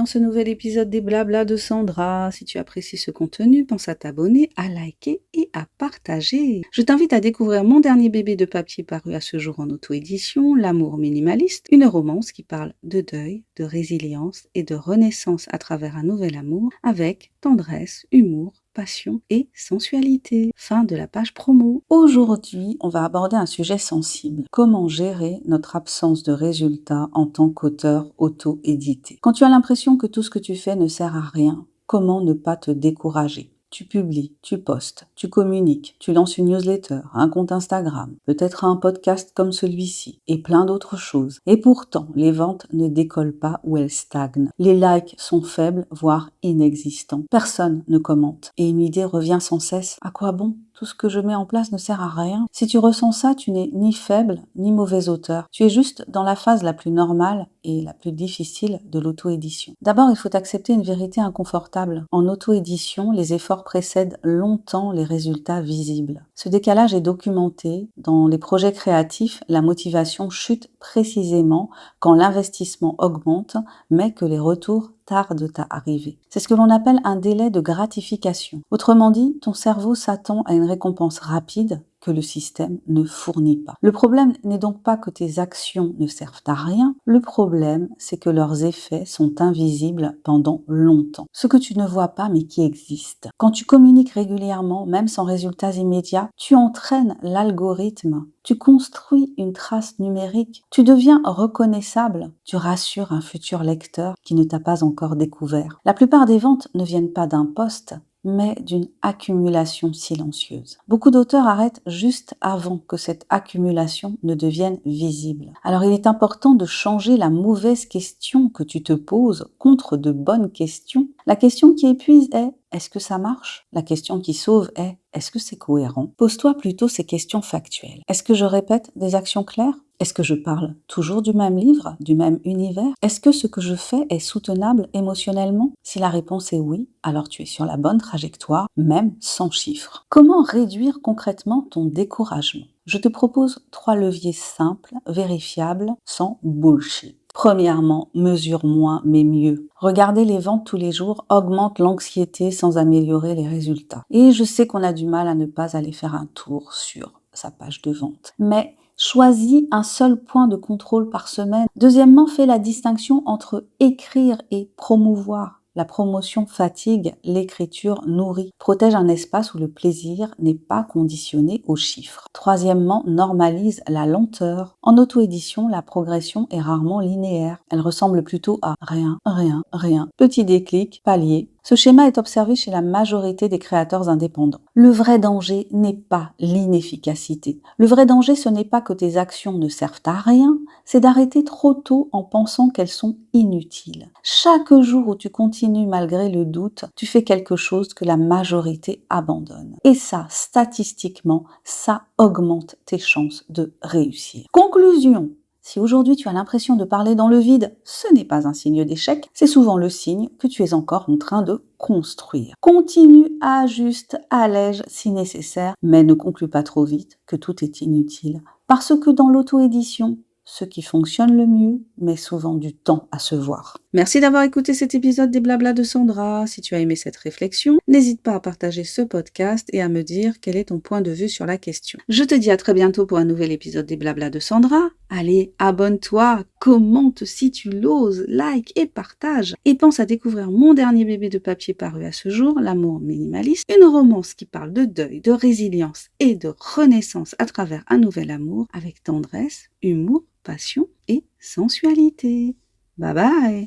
dans ce nouvel épisode des Blabla de Sandra. Si tu apprécies ce contenu, pense à t'abonner, à liker et à partager. Je t'invite à découvrir mon dernier bébé de papier paru à ce jour en auto-édition, L'amour minimaliste, une romance qui parle de deuil, de résilience et de renaissance à travers un nouvel amour avec tendresse, humour, passion et sensualité. Fin de la page promo. Aujourd'hui, on va aborder un sujet sensible. Comment gérer notre absence de résultats en tant qu'auteur auto-édité? Quand tu as l'impression que tout ce que tu fais ne sert à rien, comment ne pas te décourager? Tu publies, tu postes, tu communiques, tu lances une newsletter, un compte Instagram, peut-être un podcast comme celui-ci, et plein d'autres choses. Et pourtant, les ventes ne décollent pas ou elles stagnent. Les likes sont faibles, voire inexistants. Personne ne commente. Et une idée revient sans cesse. À quoi bon? Tout ce que je mets en place ne sert à rien. Si tu ressens ça, tu n'es ni faible, ni mauvais auteur. Tu es juste dans la phase la plus normale et la plus difficile de l'auto-édition. D'abord, il faut accepter une vérité inconfortable. En auto-édition, les efforts précèdent longtemps les résultats visibles. Ce décalage est documenté. Dans les projets créatifs, la motivation chute précisément quand l'investissement augmente, mais que les retours tardent à arriver. C'est ce que l'on appelle un délai de gratification. Autrement dit, ton cerveau s'attend à une récompense rapide que le système ne fournit pas. Le problème n'est donc pas que tes actions ne servent à rien, le problème c'est que leurs effets sont invisibles pendant longtemps. Ce que tu ne vois pas mais qui existe. Quand tu communiques régulièrement, même sans résultats immédiats, tu entraînes l'algorithme, tu construis une trace numérique, tu deviens reconnaissable, tu rassures un futur lecteur qui ne t'a pas encore découvert. La plupart des ventes ne viennent pas d'un post, mais d'une accumulation silencieuse. Beaucoup d'auteurs arrêtent juste avant que cette accumulation ne devienne visible. Alors il est important de changer la mauvaise question que tu te poses contre de bonnes questions. La question qui épuise est: est-ce que ça marche? La question qui sauve est: est-ce que c'est cohérent? Pose-toi plutôt ces questions factuelles. Est-ce que je répète des actions claires? Est-ce que je parle toujours du même livre, du même univers? Est-ce que ce que je fais est soutenable émotionnellement? Si la réponse est oui, alors tu es sur la bonne trajectoire, même sans chiffres. Comment réduire concrètement ton découragement? Je te propose 3 leviers simples, vérifiables, sans bullshit. Premièrement, mesure moins mais mieux. Regarder les ventes tous les jours augmente l'anxiété sans améliorer les résultats. Et je sais qu'on a du mal à ne pas aller faire un tour sur sa page de vente. Mais choisis un seul point de contrôle par semaine. Deuxièmement, fais la distinction entre écrire et promouvoir. La promotion fatigue, l'écriture nourrit. Protège un espace où le plaisir n'est pas conditionné aux chiffres. Troisièmement, normalise la lenteur. En auto-édition, la progression est rarement linéaire. Elle ressemble plutôt à rien, rien, rien. Petit déclic, palier. Ce schéma est observé chez la majorité des créateurs indépendants. Le vrai danger n'est pas l'inefficacité. Le vrai danger, ce n'est pas que tes actions ne servent à rien, c'est d'arrêter trop tôt en pensant qu'elles sont inutiles. Chaque jour où tu continues malgré le doute, tu fais quelque chose que la majorité abandonne. Et ça, statistiquement, ça augmente tes chances de réussir. Conclusion. Si aujourd'hui tu as l'impression de parler dans le vide, ce n'est pas un signe d'échec, c'est souvent le signe que tu es encore en train de construire. Continue, ajuste, allège si nécessaire, mais ne conclue pas trop vite que tout est inutile. Parce que dans l'auto-édition, ce qui fonctionne le mieux met souvent du temps à se voir. Merci d'avoir écouté cet épisode des Blabla de Sandra. Si tu as aimé cette réflexion, n'hésite pas à partager ce podcast et à me dire quel est ton point de vue sur la question. Je te dis à très bientôt pour un nouvel épisode des Blabla de Sandra. Allez, abonne-toi, commente si tu l'oses, like et partage. Et pense à découvrir mon dernier bébé de papier paru à ce jour, L'amour minimaliste, une romance qui parle de deuil, de résilience et de renaissance à travers un nouvel amour avec tendresse, humour, passion et sensualité. Bye bye!